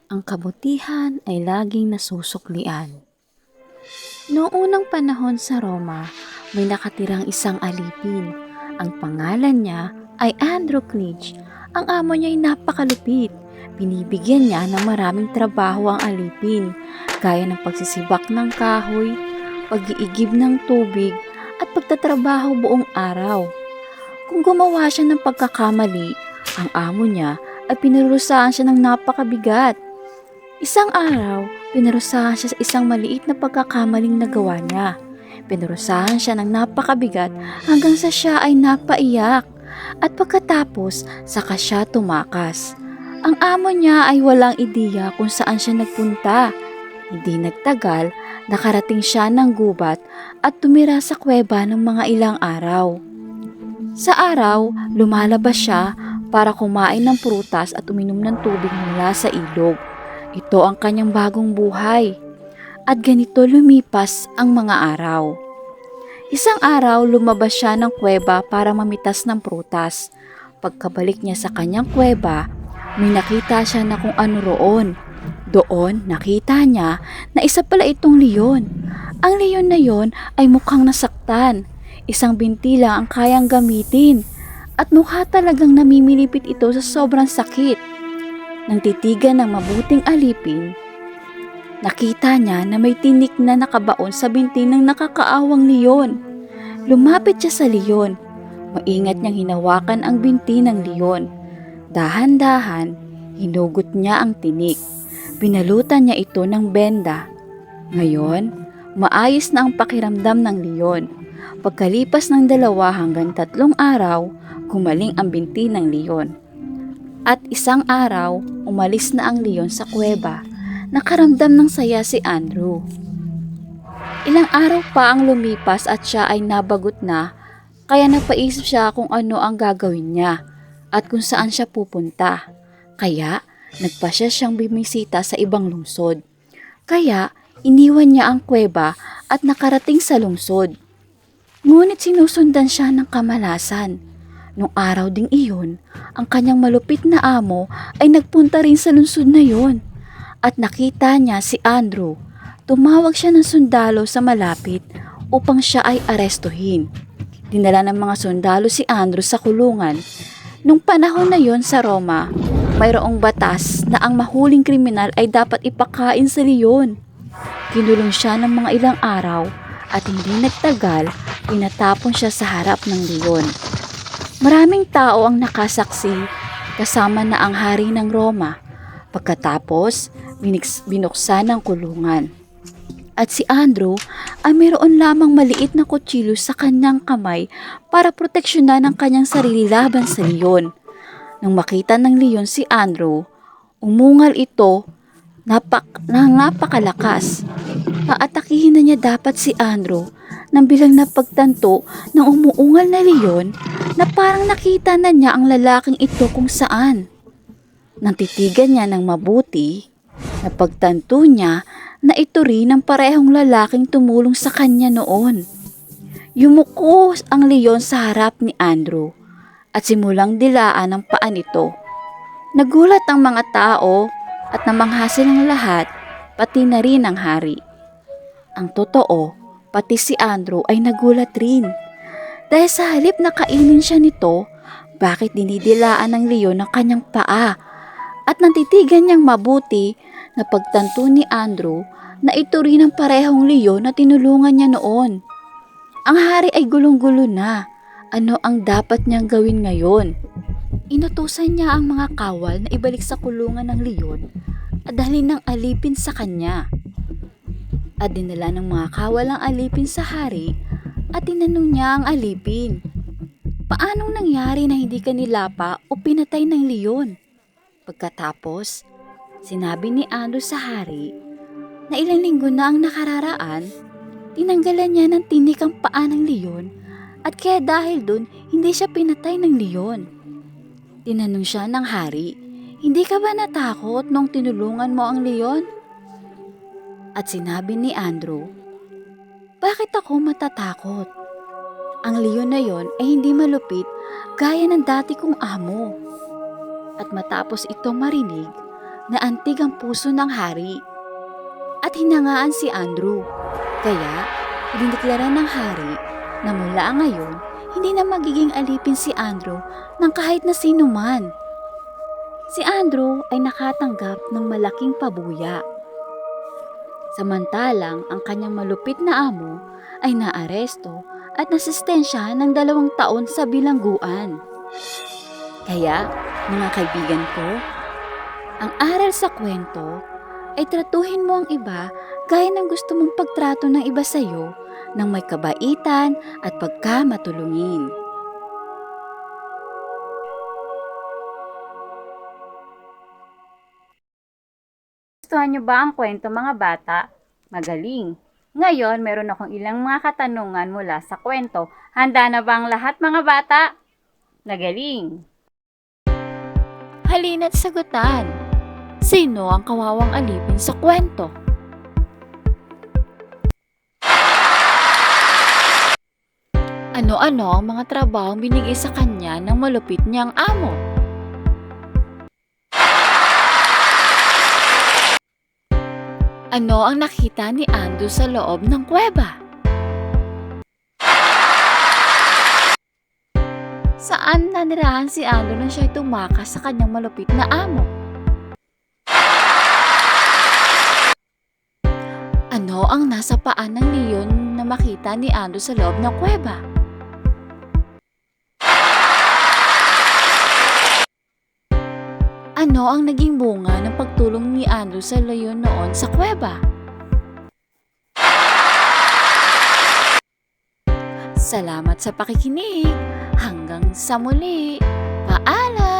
Ang kabutihan ay laging nasusuklian. Noong unang panahon sa Roma, may nakatirang isang alipin. Ang pangalan niya ay Androcles. Ang amo niya ay napakalupit. Binibigyan niya ng maraming trabaho ang alipin, gaya ng pagsisibak ng kahoy, pag-iigib ng tubig, at pagtatrabaho buong araw. Kung gumawa siya ng pagkakamali, ang amo niya ay pinurusahan siya ng napakabigat. Isang araw, pinarusahan siya sa isang maliit na pagkakamaling nagawa niya. Pinarusahan siya ng napakabigat hanggang sa siya ay napaiyak. At pagkatapos, saka siya tumakas. Ang amo niya ay walang ideya kung saan siya nagpunta. Hindi nagtagal, nakarating siya ng gubat at tumira sa kuweba ng mga ilang araw. Sa araw, lumalabas siya para kumain ng prutas at uminom ng tubig mula sa ilog. Ito ang kanyang bagong buhay. At ganito lumipas ang mga araw. Isang araw, lumabas siya ng kuweba para mamitas ng prutas. Pagkabalik niya sa kanyang kuweba, may nakita siya na kung ano roon. Doon, nakita niya na isa pala itong leon. Ang leon na yon ay mukhang nasaktan. Isang binti lang ang kayang gamitin. At mukha talagang namimilipit ito sa sobrang sakit. Nang titigan ng mabuting alipin, nakita niya na may tinik na nakabaon sa binti ng nakakaawang leon. Lumapit siya sa leon. Maingat niyang hinawakan ang binti ng leon. Dahan-dahan, hinugot niya ang tinik. Binalutan niya ito ng benda. Ngayon, maayos na ang pakiramdam ng leon. Pagkalipas ng 2 hanggang 3 araw, gumaling ang binti ng leon. At isang araw, umalis na ang leon sa kuweba. Nakaramdam ng saya si Andrew. Ilang araw pa ang lumipas at siya ay nabagot na, kaya napaisip siya kung ano ang gagawin niya at kung saan siya pupunta. Kaya, nagpasya siyang bumisita sa ibang lungsod. Kaya, iniwan niya ang kuweba at nakarating sa lungsod. Ngunit sinusundan siya ng kamalasan. Nung araw ding iyon, ang kanyang malupit na amo ay nagpunta rin sa lungsod na yon. At nakita niya si Andrew. Tumawag siya ng sundalo sa malapit upang siya ay arestuhin. Dinala ng mga sundalo si Andrew sa kulungan. Nung panahon na yon sa Roma, mayroong batas na ang mahuling kriminal ay dapat ipakain sa leon. Kinulong siya ng mga ilang araw at hindi nagtagal, pinatapon siya sa harap ng leon. Maraming tao ang nakasaksi, kasama na ang hari ng Roma. Pagkatapos, binuksan ang kulungan. At si Andrew ay mayroon lamang maliit na kutsilyo sa kanyang kamay para proteksyonan ang kanyang sarili laban sa leon. Nang makita ng leon si Andrew, umungal ito na napakalakas. Paatakihin na niya dapat si Andrew nang bilang napagtanto ng umuungal na leon na parang nakita na niya ang lalaking ito kung saan. Nang titigan niya ng mabuti, napagtanto niya na ito rin ang parehong lalaking tumulong sa kanya noon. Yumuko ang leon sa harap ni Andrew at simulang dilaan ang paa nito. Nagulat ang mga tao at namangha silang lahat, pati na rin ang hari. Ang totoo, pati si Andrew ay nagulat rin. Dahil sa halip na kainin siya nito, bakit dinidilaan ng leon ang kanyang paa? At nang titigan niyang mabuti, napagtanto ni Andrew na ito rin ang parehong leon na tinulungan niya noon. Ang hari ay gulong-gulo na. Ano ang dapat niyang gawin ngayon? Inutusan niya ang mga kawal na ibalik sa kulungan ng leon at dalhin ng alipin sa kanya. At dinala ng mga kawal ang alipin sa hari at tinanong niya ang alipin, paanong nangyari na hindi ka nilapa o pinatay ng leon? Pagkatapos, sinabi ni Andrew sa hari na ilang linggo na ang nakararaan, tinanggalan niya ng tinik ang paa ng leon at kaya dahil dun hindi siya pinatay ng leon. Tinanong siya ng hari, hindi ka ba natakot nung tinulungan mo ang leon? At sinabi ni Andrew, bakit ako matatakot? Ang leon na yon ay hindi malupit gaya ng dati kong amo. At matapos itong marinig, na antig ang puso ng hari at hinangaan si Andrew. Kaya, dineklara ng hari na mula ngayon, hindi na magiging alipin si Andrew ng kahit na sino man. Si Andrew ay nakatanggap ng malaking pabuya. Samantalang ang kanyang malupit na amo ay naaresto at nasistensya ng 2 taon sa bilangguan. Kaya, mga kaibigan ko, ang aral sa kwento ay tratuhin mo ang iba gaya ng gusto mong pagtrato ng iba sa iyo ng may kabaitan at pagkamatulungin. Gustuhan niyo ba ang kwento mga bata? Magaling! Ngayon, meron akong ilang mga katanungan mula sa kwento. Handa na ba ang lahat mga bata? Nagaling! Halina't sagutan. Sino ang kawawang alipin sa kwento? Ano-ano ang mga trabahong binigay sa kanya ng malupit niyang amo? Ano ang nakita ni Andrew sa loob ng kuweba? Saan nanirahan si Andrew nang siya'y tumakas sa kanyang malupit na amo? Ano ang nasa paan ng leon na makita ni Andrew sa loob ng kuweba? Ano ang naging bunga ng pagtulong ni Andrew sa leon noon sa kuweba? Salamat sa pakikinig. Hanggang sa muli. Paalam!